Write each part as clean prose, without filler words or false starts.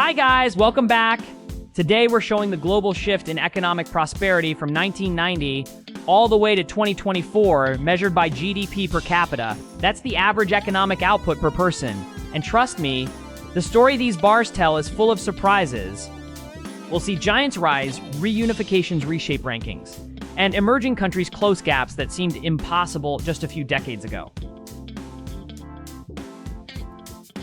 Hi guys, welcome back. Today we're showing the global shift in economic prosperity from 1990 all the way to 2024, measured by GDP per capita. That's the average economic output per person. And trust me, the story these bars tell is full of surprises. We'll see giants rise, reunifications reshape rankings, and emerging countries close gaps that seemed impossible just a few decades ago.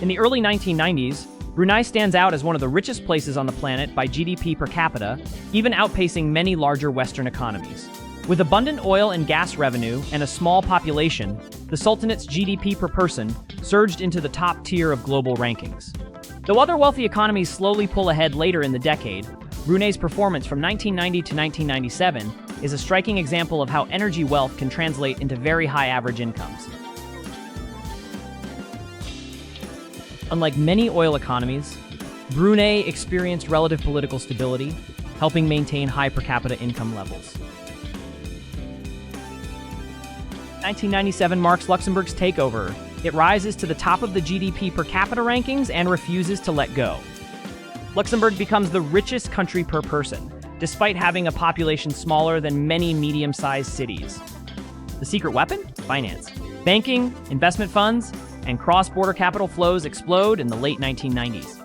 In the early 1990s, Brunei stands out as one of the richest places on the planet by GDP per capita, even outpacing many larger Western economies. With abundant oil and gas revenue and a small population, the Sultanate's GDP per person surged into the top tier of global rankings. Though other wealthy economies slowly pull ahead later in the decade, Brunei's performance from 1990 to 1997 is a striking example of how energy wealth can translate into very high average incomes. Unlike many oil economies, Brunei experienced relative political stability, helping maintain high per capita income levels. 1997 marks Luxembourg's takeover. It rises to the top of the GDP per capita rankings and refuses to let go. Luxembourg becomes the richest country per person, despite having a population smaller than many medium-sized cities. The secret weapon? Finance. Banking, investment funds, and cross-border capital flows explode in the late 1990s.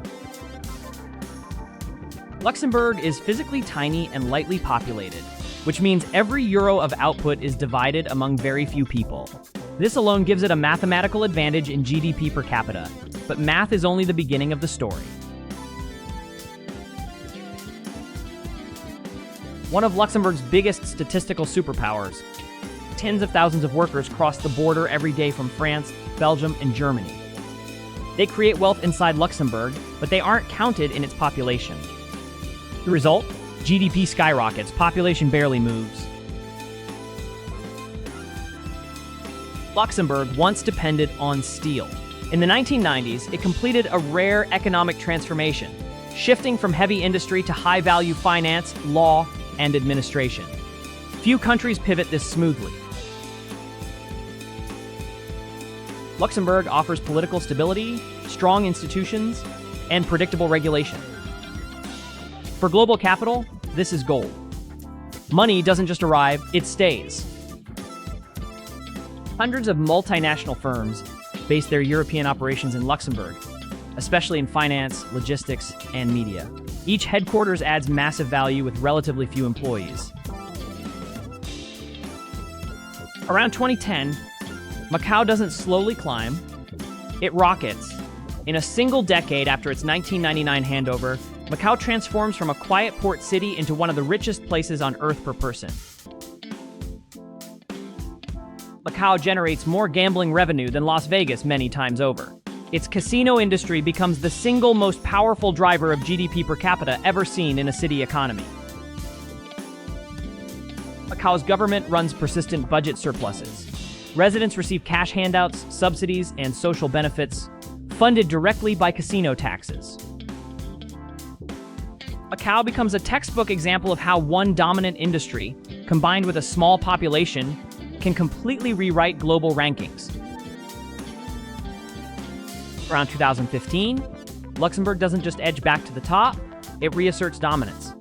Luxembourg is physically tiny and lightly populated, which means every euro of output is divided among very few people. This alone gives it a mathematical advantage in GDP per capita, but math is only the beginning of the story. One of Luxembourg's biggest statistical superpowers, tens of thousands of workers cross the border every day from France, Belgium, and Germany. They create wealth inside Luxembourg, but they aren't counted in its population. The result? GDP skyrockets, population barely moves. Luxembourg once depended on steel. In the 1990s, it completed a rare economic transformation, shifting from heavy industry to high-value finance, law, and administration. Few countries pivot this smoothly. Luxembourg offers political stability, strong institutions, and predictable regulation. For global capital, this is gold. Money doesn't just arrive, it stays. Hundreds of multinational firms base their European operations in Luxembourg, especially in finance, logistics, and media. Each headquarters adds massive value with relatively few employees. Around 2010, Macau doesn't slowly climb, it rockets. In a single decade after its 1999 handover, Macau transforms from a quiet port city into one of the richest places on Earth per person. Macau generates more gambling revenue than Las Vegas many times over. Its casino industry becomes the single most powerful driver of GDP per capita ever seen in a city economy. Macau's government runs persistent budget surpluses. Residents receive cash handouts, subsidies, and social benefits, funded directly by casino taxes. Macau becomes a textbook example of how one dominant industry, combined with a small population, can completely rewrite global rankings. Around 2015, Luxembourg doesn't just edge back to the top, it reasserts dominance.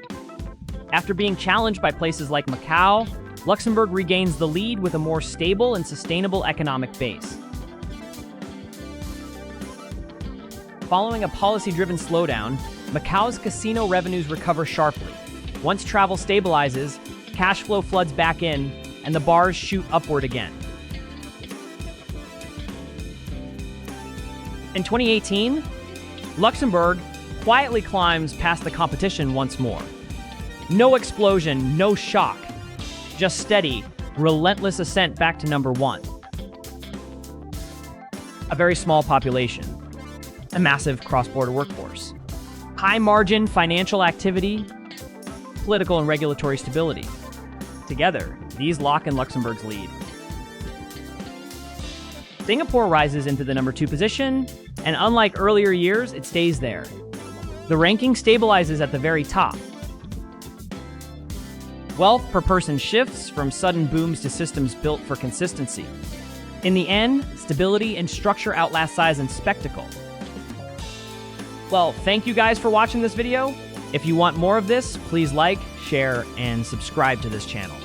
After being challenged by places like Macau, Luxembourg regains the lead with a more stable and sustainable economic base. Following a policy-driven slowdown, Macau's casino revenues recover sharply. Once travel stabilizes, cash flow floods back in, and the bars shoot upward again. In 2018, Luxembourg quietly climbs past the competition once more. No explosion, no shock. Just steady, relentless ascent back to number one. A very small population, a massive cross-border workforce, high-margin financial activity, political and regulatory stability. Together, these lock in Luxembourg's lead. Singapore rises into the number 2 position, and unlike earlier years, it stays there. The ranking stabilizes at the very top. Wealth per person shifts from sudden booms to systems built for consistency. In the end, stability and structure outlast size and spectacle. Well, thank you guys for watching this video. If you want more of this, please like, share, and subscribe to this channel.